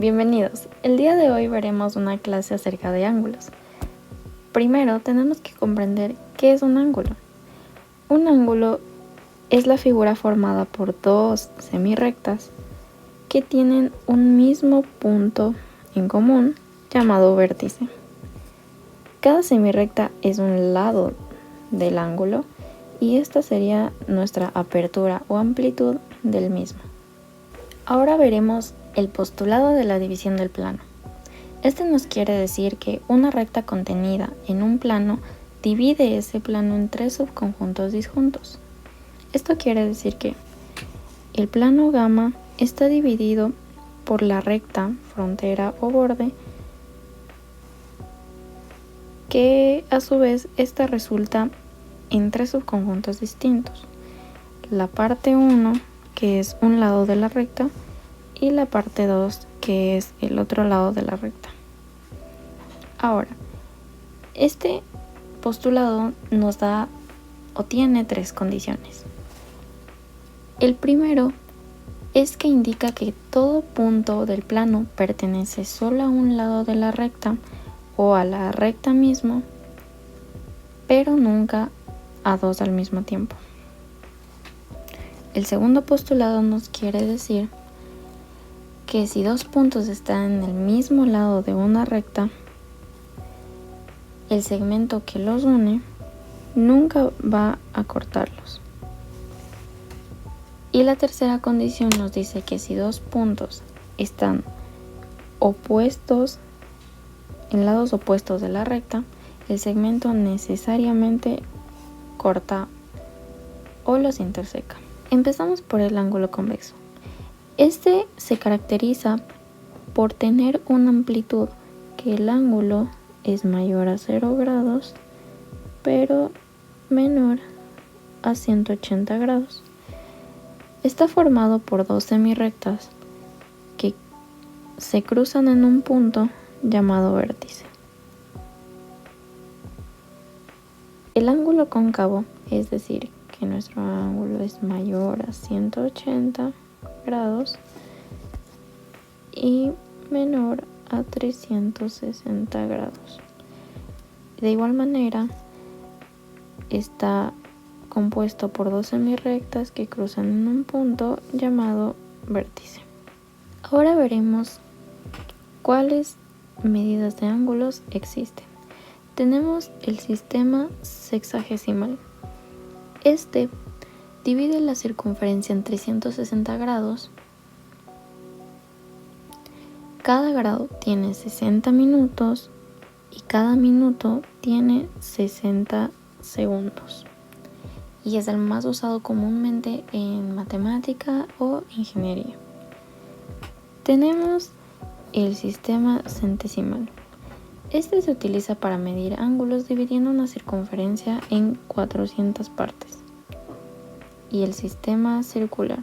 Bienvenidos. El día de hoy veremos una clase acerca de ángulos. Primero tenemos que comprender qué es un ángulo. Un ángulo es la figura formada por dos semirrectas que tienen un mismo punto en común llamado vértice. Cada semirrecta es un lado del ángulo y esta sería nuestra apertura o amplitud del mismo. Ahora veremos el postulado de la división del plano. Este nos quiere decir que una recta contenida en un plano divide ese plano en tres subconjuntos disjuntos. Esto quiere decir que el plano gamma está dividido por la recta, frontera o borde, que a su vez esta resulta en tres subconjuntos distintos. La parte 1, que es un lado de la recta, y la parte 2, que es el otro lado de la recta. Ahora, este postulado nos da o tiene tres condiciones. El primero es que indica que todo punto del plano pertenece solo a un lado de la recta o a la recta mismo, pero nunca a dos al mismo tiempo. El segundo postulado nos quiere decir que si dos puntos están en el mismo lado de una recta, el segmento que los une nunca va a cortarlos. Y la tercera condición nos dice que si dos puntos están opuestos, en lados opuestos de la recta, el segmento necesariamente corta o los interseca. Empezamos por el ángulo convexo. Este se caracteriza por tener una amplitud que el ángulo es mayor a 0 grados, pero menor a 180 grados. Está formado por dos semirrectas que se cruzan en un punto llamado vértice. El ángulo cóncavo, es decir, que nuestro ángulo es mayor a 180 grados y menor a 360 grados. De igual manera, está compuesto por dos semirrectas que cruzan en un punto llamado vértice. Ahora veremos cuáles medidas de ángulos existen. Tenemos el sistema sexagesimal. Este divide la circunferencia en 360 grados. Cada grado tiene 60 minutos y cada minuto tiene 60 segundos. Y es el más usado comúnmente en matemática o ingeniería. Tenemos el sistema centesimal. Este se utiliza para medir ángulos dividiendo una circunferencia en 400 partes. Y el sistema circular.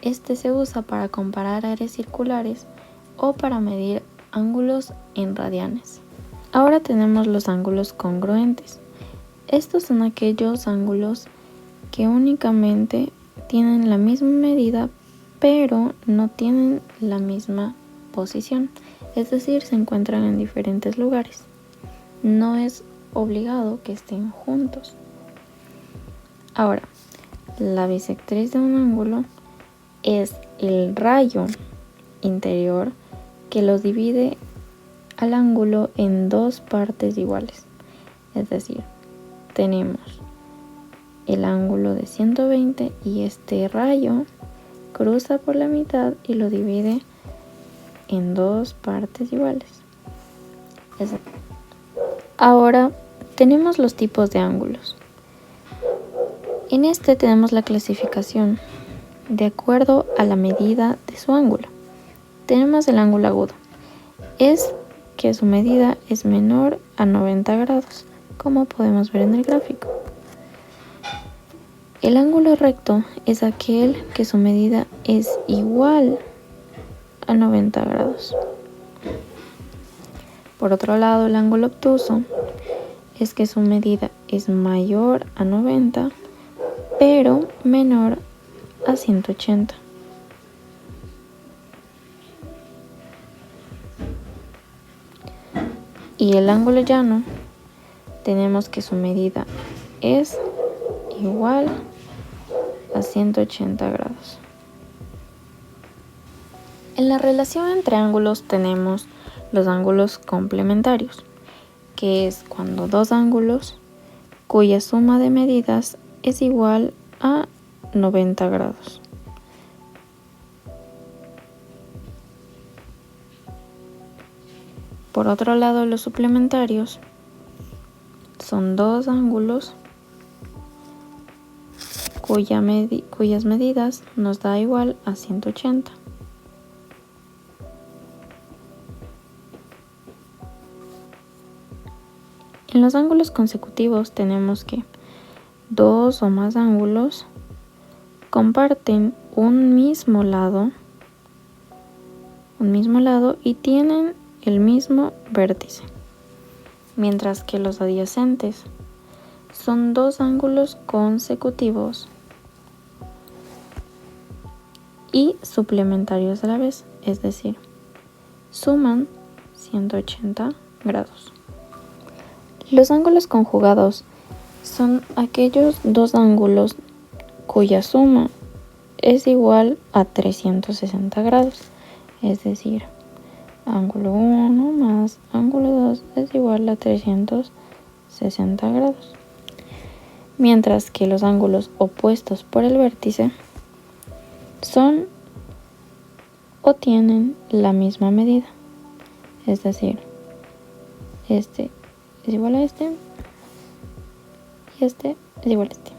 Este se usa para comparar áreas circulares o para medir ángulos en radianes. Ahora tenemos los ángulos congruentes. Estos son aquellos ángulos que únicamente tienen la misma medida, pero no tienen la misma posición. Es decir, se encuentran en diferentes lugares. No es obligado que estén juntos. Ahora, la bisectriz de un ángulo es el rayo interior que lo divide al ángulo en dos partes iguales. Es decir, tenemos el ángulo de 120 y este rayo cruza por la mitad y lo divide en dos partes iguales. Ahora tenemos los tipos de ángulos. En este tenemos la clasificación de acuerdo a la medida de su ángulo. Tenemos el ángulo agudo. Es que su medida es menor a 90 grados, como podemos ver en el gráfico. El ángulo recto es aquel que su medida es igual a 90 grados. Por otro lado, el ángulo obtuso es que su medida es mayor a 90, pero menor a 180. Y el ángulo llano, tenemos que su medida es igual a 180 grados. En la relación entre ángulos tenemos los ángulos complementarios, que es cuando dos ángulos cuya suma de medidas es igual a 90 grados. Por otro lado, los suplementarios son dos ángulos cuyas medidas nos da igual a 180. En los ángulos consecutivos tenemos que dos o más ángulos comparten un mismo lado y tienen el mismo vértice, mientras que los adyacentes son dos ángulos consecutivos y suplementarios a la vez, es decir, suman 180 grados. Los ángulos conjugados son aquellos dos ángulos cuya suma es igual a 360 grados, es decir, ángulo 1 más ángulo 2 es igual a 360 grados. Mientras que los ángulos opuestos por el vértice son o tienen la misma medida, es decir, este es igual a este y este es igual a este.